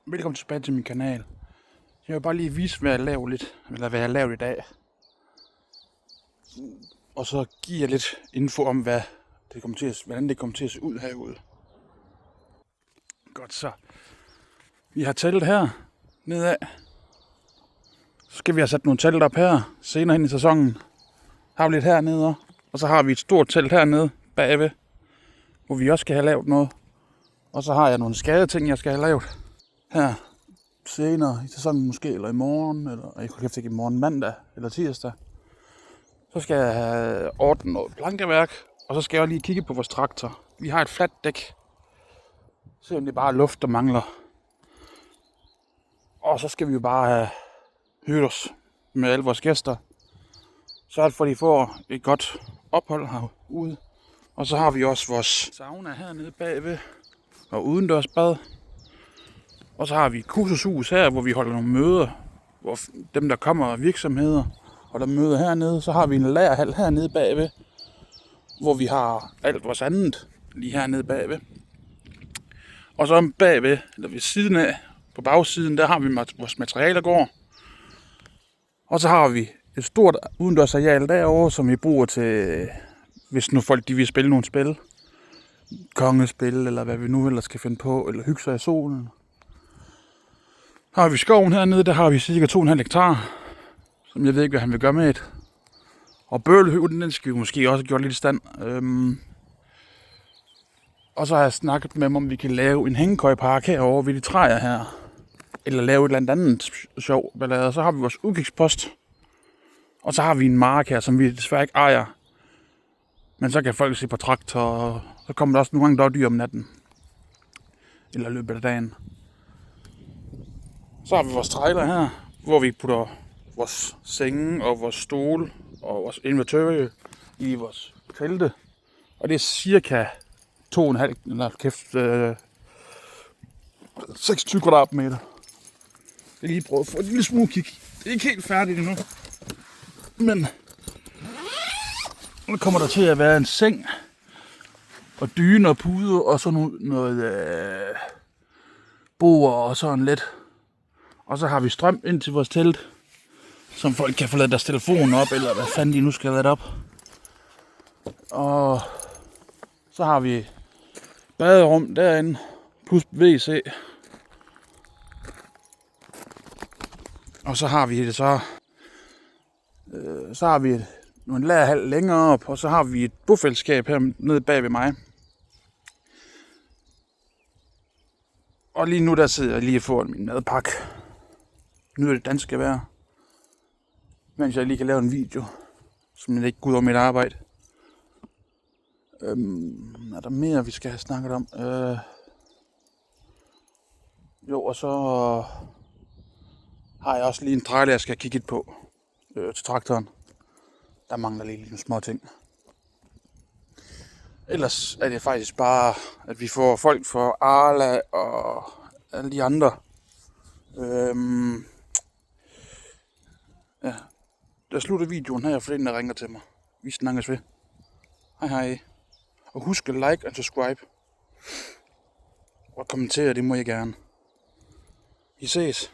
Velkommen tilbage til min kanal. Jeg vil bare lige vise, hvad jeg har lavet i dag. Og så give jer lidt info om, hvordan det kommer til at se ud herude. Godt så. Vi har teltet her nedad. Så skal vi have sat nogle telt op her senere hen i sæsonen. Har vi lidt hernede, og så har vi et stort telt hernede bagved, hvor vi også skal have lavet noget. Og så har jeg nogle skadeting, jeg skal have lavet her senere i sæsonen måske, eller i morgen, eller jeg kan ikke i morgen, mandag eller tirsdag. Så skal jeg have ordnet noget plankeværk, og så skal jeg lige kigge på vores traktor. Vi har et fladt dæk, selvom det bare er luft, der mangler. Og så skal vi jo bare have hygget os med alle vores gæster, så for de får et godt ophold herude. Og så har vi også vores sauna hernede bagved, og udendørs bad. Og så har vi et kursushus her, hvor vi holder nogle møder, hvor dem der kommer af virksomheder holder møder hernede. Så har vi en lagerhal hernede bagved, hvor vi har alt vores andet lige hernede bagved. Og så bagved, eller ved siden af, på bagsiden, der har vi vores materialergård. Og så har vi et stort udendørsareal derovre, som vi bruger til, hvis nu folk de vil spille nogle spil. Kongespil, eller hvad vi nu ellers skal finde på, eller hygge sig i solen. Så har vi skoven hernede, der har vi cirka 2,5 hektar, som jeg ved ikke, hvad han vil gøre med et. Og bøgelhøven, den skal vi måske også have gjort lidt i stand. Og så har jeg snakket med dem, om vi kan lave en hængekøjepark herovre ved de træer her. Eller lave et eller andet sjov ballade. Så har vi vores udkigspost. Og så har vi en mark her, som vi desværre ikke ejer. Men så kan folk se på traktor, og så kommer der også nogle gange dårdyr om natten. Eller løbet af dagen. Så har vi vores trailer her, hvor vi putter vores senge og vores stole og vores invertør i vores telte. Og det er cirka 26 kvadratmeter. Jeg lige prøvet at få et lille smule kig. Det er ikke helt færdigt endnu. Men nu kommer der til at være en seng og dyne og puder og så noget bord og sådan lidt. Og så har vi strøm ind til vores telt, som folk kan få ladet deres telefon op, eller hvad fanden de nu skal lade op. Og så har vi baderum derinde, plus WC. Og så har vi det så har vi nogle lagerhal længere op, og så har vi et bofællesskab her nede bag ved mig. Og lige nu der sidder jeg lige foran min madpakke. Nyder det danske vejr, mens jeg lige kan lave en video, som jeg ikke går ud over mit arbejde. Er der mere, vi skal have snakket om? Jo, og så har jeg også lige en trailer, jeg skal kigge på til traktoren. Der mangler lige nogle små ting. Ellers er det faktisk bare, at vi får folk fra Arla og alle de andre. Ja, der slutter videoen her, for den der ringer til mig. Vi snakkes ved. Hej hej. Og husk at like og subscribe. Og kommentere, det må I gerne. Vi ses.